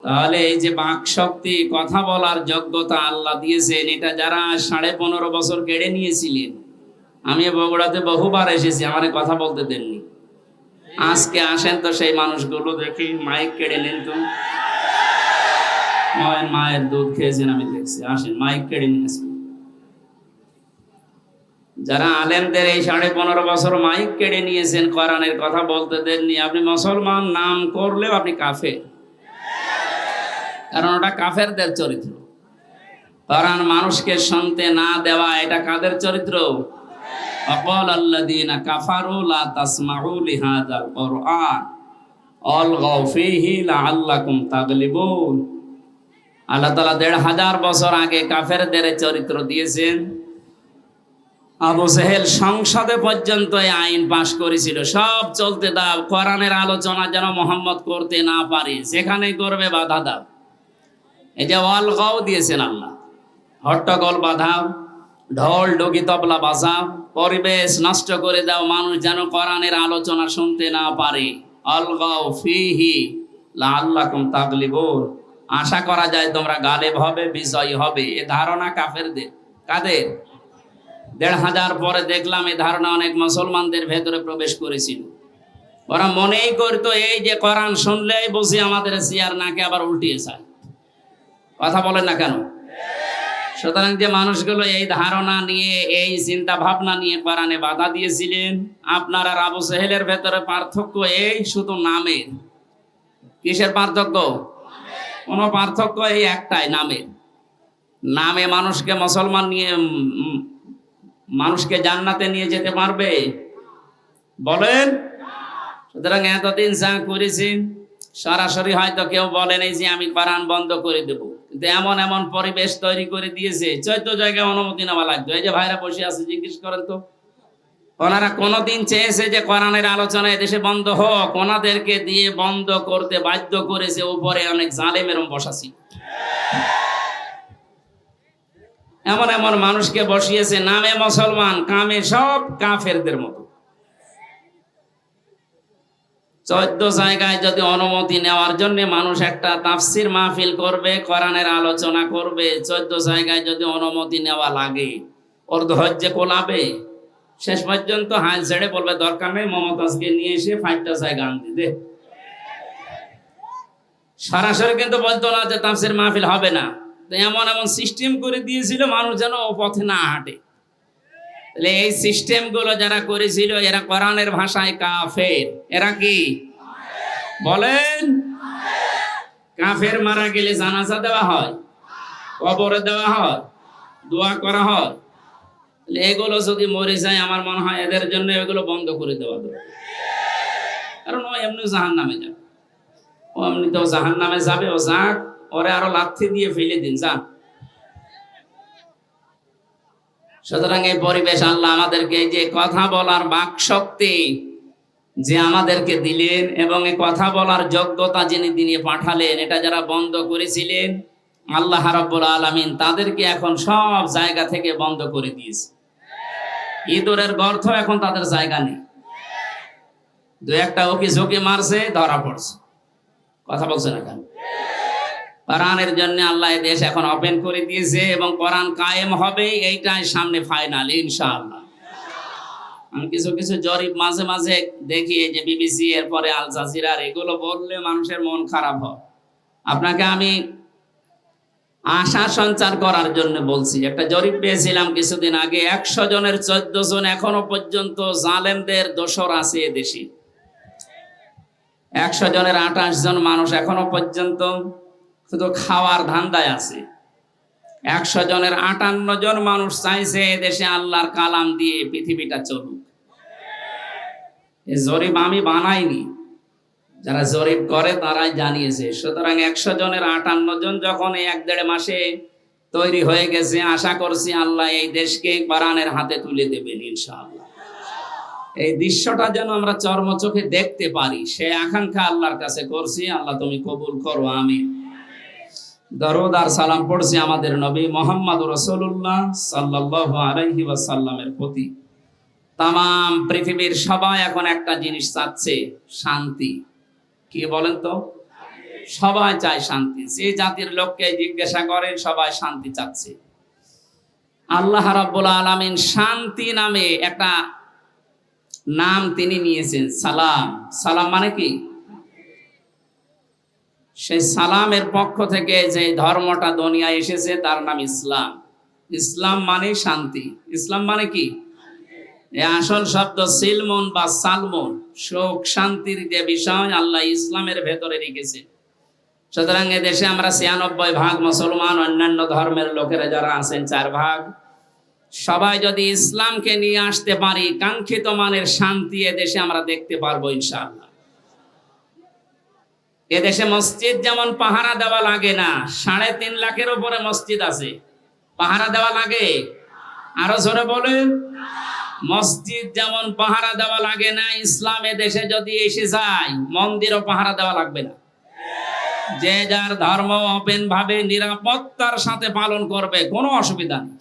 তাহলে এই যে বাক শক্তি, কথা বলার যোগ্যতা আল্লাহ দিয়েছেন, এটা যারা 15.5 বছর কেড়ে নিয়েছিলেন, আমি বগুড়াতে বহুবার এসেছি, আমার কথা বলতে দেননি। আজকে আসেন তো সেই মানুষগুলো দেখি, মাইক কেড়ে নেন তো। মায়ের দুধ খেয়েছেন আমি দেখছি, আসেন মাইক কেড়ে নিয়েছেন। যারা আলেমদের এই 15.5 বছর মাইক কেড়ে নিয়েছেন, কোরআনের কথা বলতে দেননি, আপনি মুসলমান নাম করলেও আপনি কাফের, কারণ ওটা কাফেরদের চরিত্র। কোরআন মানুষকে শুনতে না দেওয়া, এটা কাদের চরিত্র? অকল আল্লাযীনা কাফারু লা তাসমাউ লিহাযাল কুরআন আলগাউ ফীহি লাআল্লাকুম তাগলিবুন। আল্লাহ তাআলা 1500 বছর আগে কাফেরদের চরিত্র দিয়েছেন। আবু জেহেল সংসদে পর্যন্ত এই আইন পাশ করেছিল, সব চলতে দাও, কোরআনের আলোচনা যেন মোহাম্মদ করতে না পারে, যেখানে করবে বাধা দাও। এই যে অলগাও দিয়েছেন আল্লাহ, হট্টগোল বাঁধাও, ঢোল ডুগি তবলা বাজাও, পরিবেশ নষ্ট করে দাও, মানুষ যেন কোরআনের আলোচনা শুনতে না পারে। অলগাও ফীহি লাআল্লাকুম তাগলিবুন, আশা করা যায় তোমরা গালেব হবে, বিজয়ী হবে। এ ধারণা কাফেরদের। কাদের? 1500 পরে দেখলাম এই ধারণা অনেক মুসলমানদের ভেতরে প্রবেশ করেছিল। ওরা মনেই করতো এই যে কোরআন শুনলেই বুঝি আমাদের চেয়ার নাকে আবার উল্টিয়ে যায়। কথা বলেন না কেন? সুতরাং যে মানুষগুলো এই ধারণা নিয়ে, এই চিন্তা ভাবনা নিয়ে কোরআনে বাধা দিয়েছিলেন, আপনার আর আবু জেহেলের ভেতরে পার্থক্য এই শুধু নামের। কিসের পার্থক্য? কোনো পার্থক্য এই একটাই, নামের। নামে মানুষকে মুসলমান নিয়ে, মানুষকে জান্নাতে নিয়ে যেতে পারবে? বলেন। সুতরাং এতদিন যা করেছি, সরাসরি হয়তো কেউ বলেন এই যে আমি কোরআন বন্ধ করে দেব, কিন্তু এমন এমন পরিবেশ তৈরি করে দিয়েছে, 14 জায়গায় অনুমতি নেওয়া লাগতো। এই যে ভাইরা বসে আছে, জিজ্ঞেস করেন তো, ওনারা কোনোদিন চেয়েছে যে কোরআনের আলোচনা এদেশে বন্ধ হোক? ওনাদেরকে দিয়ে বন্ধ করতে বাধ্য করেছে উপরে অনেক জালেমের বসাছি। এমন এমন মানুষকে বসিয়েছে, নামে মুসলমান, কামে সব কাফেরদের মতো। 14 জায়গায় যদি অনুমতি নেওয়ার জন্য মানুষ একটা তাফসির মাহফিল করবে, কোরআনের আলোচনা করবে, 14 জায়গায় যদি অনুমতি নেওয়া লাগে, ওর ধৈর্য কোলাবে? শেষ পর্যন্ত হাল ছেড়ে বলবে দরকার নেই, মমতাজকে নিয়ে এসে 5টা জায়গা আনতে দে। সরাসরি কিন্তু বলতো না যে তাফসির মাহফিল হবে না। এমন এমন সিস্টেম করে দিয়েছিল মানুষ যেন ও পথে না হাঁটে। তাহলে এই সিস্টেম গুলো যারা করেছিল, এরা কোরআনের ভাষায় কাফের। এরা কি? বলেন। কাফের মারা গেলে জানাজা দেওয়া হয়, কবরে দেওয়া হয়, দোয়া করা হয়। এগুলো যদি মরে যায়, আমার মনে হয় এদের জন্য এগুলো বন্ধ করে দেওয়া দরকার। কারণ ও এমনি জাহান্নামে যাবে, ও এমনিতেও জাহান্নামে যাবে, ও যাক, ওরে আরো লাথি দিয়ে ফেলে দিন, যা। সুতরাং এই পরিবেশ আল্লাহ আমাদেরকে এই যে কথা বলার বাক শক্তি যে আমাদেরকে দিলেন, এবং এই কথা বলার যোগ্যতা যিনি দিয়ে পাঠালেন, এটা যারা বন্ধ করেছিলেন, আল্লাহ রাব্বুল আলামিন তাদেরকে এখন সব জায়গা থেকে বন্ধ করে দিয়েছে। ইঁদুরের গর্ত এখন তাদের জায়গা নেই। 2-1টা ওকে ঝোঁকে মারছে, ধরা পড়ছে। কথা বলছে না কেন? কোরআনের জন্য আল্লাহ এই দেশ এখন ওপেন করে দিয়েছে, এবং কোরআন কায়েম হবে, এইটাই সামনে ফাইনাল ইনশাআল্লাহ। আমি কিছু কিছু জরিপ মাঝে মাঝে দেখি, এই যে বিবিসি, এরপরে আল জাজিরা, এগুলো বললে মানুষের মন খারাপ হয়। আপনাকে আমি আশা সঞ্চার করার জন্য বলছি। একটা জরিপ পেয়েছিলাম কিছুদিন আগে, 100 জনের 14 জন এখনো পর্যন্ত জালেমদের দোসর আছে এদেশে। 100 জনের 28 জন মানুষ এখনো পর্যন্ত শুধু খাওয়ার ধান্দায় আছে। 100 জনের 58 জন মানুষ চাইছে এদেশে আল্লাহর কালাম দিয়ে পৃথিবীটা চলুক। এই জরিপ আমি বানাইনি, যারা জরিপ করে তারাই জানিয়েছে। সুতরাং 100 জনের 58 জন যখন এই 1-1.5 মাসে তৈরি হয়ে গেছে, আশা করছি আল্লাহ এই দেশকে কোরআনের হাতে তুলে দেবেন ইনশাআল্লাহ। এই দৃশ্যটা যেন আমরা চর্মচোখে দেখতে পারি, সে আকাঙ্ক্ষা আল্লাহর কাছে করছি। আল্লাহ তুমি কবুল করো, আমিন। দরুদ আর সালাম পড়ছি আমাদের নবী মুহাম্মদ রাসূলুল্লাহ সাল্লাল্লাহু আলাইহি ওয়াসাল্লামের প্রতি। তামাম পৃথিবীর সবাই এখন একটা জিনিস চাচ্ছে, শান্তি। কি বলেন তো? সবাই চায় শান্তি। যে জাতির লোককে জিজ্ঞাসা করেন সবাই শান্তি চাচ্ছে। আল্লাহ রাব্বুল আলামিন শান্তি নামে একটা নাম তিনি নিয়েছেন, সালাম। সালাম মানে কি? সেই সালামের পক্ষ থেকে যে ধর্মটা দুনিয়ায় এসেছে তার নাম ইসলাম। ইসলাম মানে শান্তি। ইসলাম মানে কি? এই আসল শব্দ সিলমন বা সালমন, সুখ শান্তির যে বিষয় আল্লাহ ইসলামের ভেতরে রেখেছে। সুতরাং এদেশে আমরা ৯৬% মুসলমান, অন্যান্য ধর্মের লোকেরা যারা আছেন ৪%। সবাই যদি ইসলামকে নিয়ে আসতে পারি, কাঙ্ক্ষিত মানের শান্তি এদেশে আমরা দেখতে পারবো ইনশাআল্লাহ। এদেশে মসজিদ যেমন পাহারা দেওয়া লাগে না, ৩.৫ লাখের উপরে মসজিদ আছে, পাহারা দেওয়া লাগে? আরো জোরে বলেন। মসজিদ যেমন পাহারা দেওয়া লাগে না, ইসলাম এদেশে যদি এসে যায় মন্দিরও পাহারা দেওয়া লাগবে না। যে যার ধর্ম ওপেন ভাবে নিরাপত্তার সাথে পালন করবে, কোনো অসুবিধা নেই।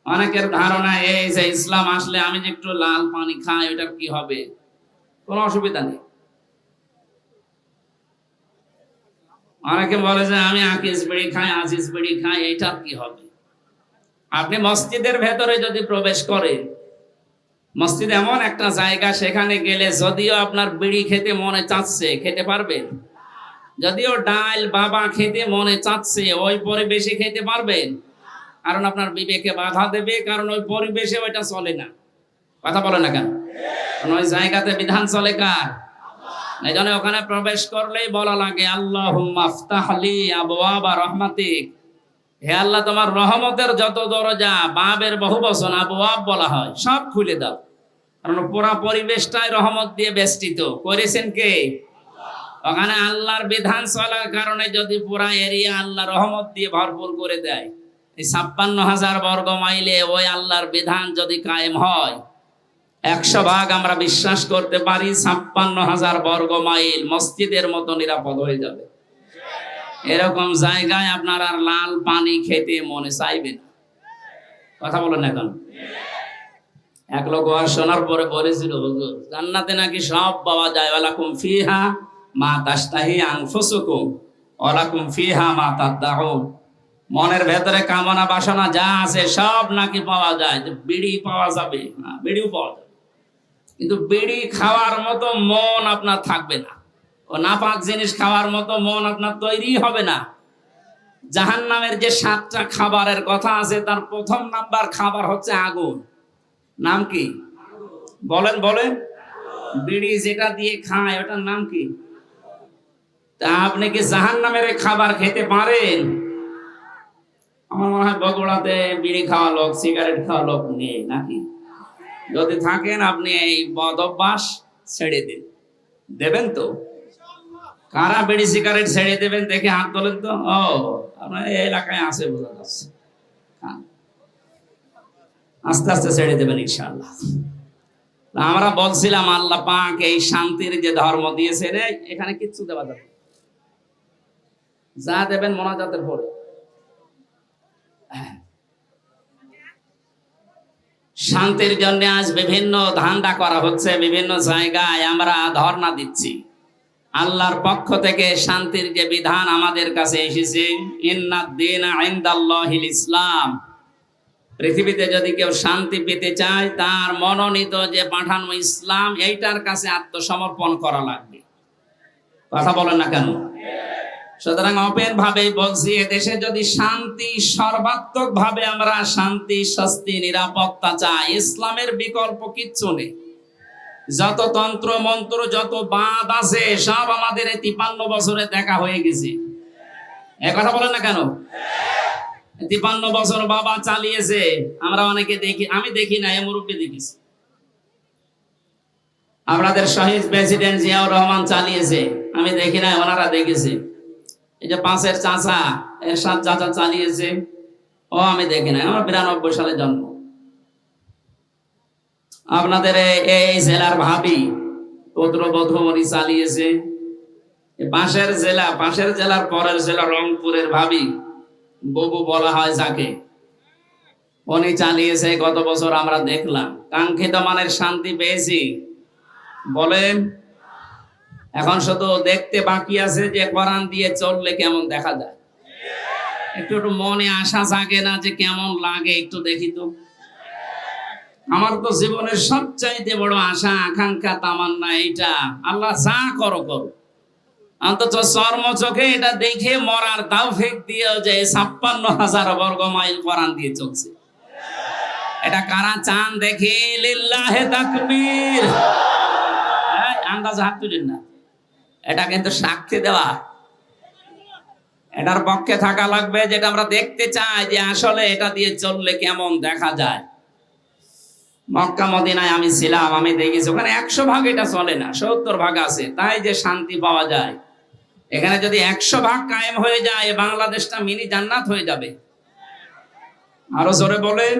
অনেকের ধারণা এই যে ইসলাম আসলে আমি যে একটু লাল পানি খাই ওটার কি হবে? কোনো অসুবিধা নেই। অনেকে বলে যে আমি আকিস বিড়ি খাই, আজিজ বিড়ি খাই, এটার কি হবে? আপনি মসজিদের ভেতরে যদি প্রবেশ করেন, মসজিদ এমন একটা জায়গা, সেখানে গেলে যদিও আপনার বিড়ি খেতে মনে চাচ্ছে খেতে পারবেন, যদিও ডাল বাবা খেতে মনে চাচ্ছে ওই পরিবেশে খেতে পারবেন, কারণ আপনার বিবেকে বাধা দেবে, কারণ ওই পরিবেশে ওইটা চলে না। কথা বলে না কেন? কারণ ওই জায়গাতে বিধান চলে কার? এই জন্য ওখানে প্রবেশ করলেই বলা লাগে আল্লাহুম্মা আফতাহ লি আবওয়াবা রাহমাতিক, হে আল্লাহ তোমার রহমতের যত দরজা, বাবের বহুবচন আবওয়াব বলা হয়, সব খুলে দাও। কারণ পুরা পরিবেশটাই রহমত দিয়ে বেষ্টিত। করেছেন কে? ওখানে আল্লাহর বিধান চলার কারণে যদি পুরা এরিয়া আল্লাহ রহমত দিয়ে ভরপুর করে দেয়, এই ৫৬,০০০ বর্গ মাইলে ওই আল্লাহর বিধান যদি কায়েম হয়, ১০০% আমরা বিশ্বাস করতে পারি ৫৬,০০০ বর্গ মাইল মসজিদের মতো নিরাপদ হয়ে যাবে। এরকম জায়গায় আপনার আর লাল পানি খেতে মনে চাইবে না। কথা বলেন এখন। এক লোক আর শোনার পরে বলেছিল, হুজুর জান্নাতে নাকি সব পাওয়া যায়, ওয়ালাকুম ফিহা মা তাশতাহি আনফুসুকুম ওয়ালাকুম ফিহা মা তাদদাউন। মনের ভেতরে কামনা বাসনা যা আছে সব নাকি পাওয়া যায়। বিড়ি পাওয়া যাবে না, বিড়িও পাওয়া যাবে, কিন্তু বিড়ি খাওয়ার মতো মন আপনার থাকবে না। ও নাপাক জিনিস খাওয়ার মতো মন আপনার তৈরি হবে না। জাহান্নামের যে ৭টা খাবারের কথা আছে, তার প্রথম নাম্বার খাবার হচ্ছে আগুন। নাম কি? বলেন বলেন। বিড়ি যেটা দিয়ে খায় ওটার নাম কি? তা আপনি কি জাহান্নামের খাবার খেতে পারেন? আমার মনে হয় বগুড়াতে বিড়ি খাওয়া লোক, সিগারেট খাওয়া লোক নেই নাকি? যদি থাকেন আপনি এই বদ অভ্যাস ছেড়ে দিন। দেবেন তো? কারা বিড়ি সিগারেট ছেড়ে দেবেন দেখে হাত তোলেন তো। ও আপনার এই এলাকায় আছে, বোঝা যাচ্ছে। আস্তে আস্তে ছেড়ে দেবেন ইনশাআল্লাহ। আমরা বলছিলাম আল্লাহ পাক এই শান্তির যে ধর্ম দিয়েছেন, এখানে কিচ্ছু দেওয়া যাবে, যা দেবেন মোনাজাতের পরে। শান্তির জন্য আজ বিভিন্ন ধান্দা করা হচ্ছে, বিভিন্ন জায়গায় আমরা ধর্ণা দিচ্ছি। আল্লাহর পক্ষ থেকে শান্তির যে বিধান আমাদের কাছে এসেছে, ইন্নাদ দীনা ইনদাল্লাহিল ইসলাম। পৃথিবীতে যদি কেউ শান্তি পেতে চায়, তার মনোনীত যে পাঠানো ইসলাম, এইটার কাছে আত্মসমর্পণ করা লাগবে। কথা বলেন না কেন? সুতরাং ওপেন ভাবে বলছি, এদেশে যদি শান্তি, সর্বাত্মক ভাবে আমরা শান্তি, স্বস্তি, নিরাপত্তা চাই, ইসলামের বিকল্প কিচ্ছু নেই। যত তন্ত্র মন্ত্র, যত বাদ আছে সব আমাদের এই ৫৩ বছরে দেখা হয়ে গেছে। এ কথা বলেন না কেন? ৫৩ বছর বাবা চালিয়েছে, আমরা অনেকে দেখি, আমি দেখি না, মুরব্বী দেখিস। আপনাদের শহীদ প্রেসিডেন্ট জিয়াউর রহমান চালিয়েছে, আমি দেখি না, ওনারা দেখেছে। এই যে পাশের চাচা এরশাদ চাচা চালিয়েছে, ও আমি দেখি না, আমার ৯২ সালে জন্ম। আপনাদের এই জেলার ভাবি পুত্রবধূ উনি চালিয়েছে। পাশের জেলার পরের জেলা রংপুরের ভাবি, ববু বলা হয় যাকে, উনি চালিয়েছে। গত বছর আমরা দেখলাম। কাঙ্ক্ষিত মানের শান্তি পেয়েছি? বলেন। এখন শুধু দেখতে বাকি আছে যে কোরআন দিয়ে চললে কেমন দেখা যায়। একটু একটু মনে আশা জাগে না যে কেমন লাগে, একটু দেখি তো। আমার তো জীবনের সবচাইতে বড় আশা আকাঙ্ক্ষা তামান্না এইটা, আল্লাহ যা করো করো, অন্তত চর্ম চোখে এটা দেখে মরার দাও ফেক দিয়ে যে 56,000 বর্গ মাইল কোরআন দিয়ে চলছে। এটা কারা চান দেখে? লিল্লাহে তাকবীর। আন্দাজ হাত তুলেন না, এটা কিন্তু সাক্ষী দেওয়া। এটার পক্ষে থাকা লাগবে, যেটা আমরা দেখতে চাই যে আসলে এটা দিয়ে চললে কেমন দেখা যায়। মক্কা মদিনায় আমি ছিলাম, আমি দেখেছি ওখানে 100 ভাগ এটা চলে না, 70 ভাগ আছে, তাই যে শান্তি পাওয়া যায়। এখানে যদি 100 ভাগ কায়েম হয়ে যায়, বাংলাদেশটা মিনি জান্নাত হয়ে যাবে। আরো জোরে বলেন।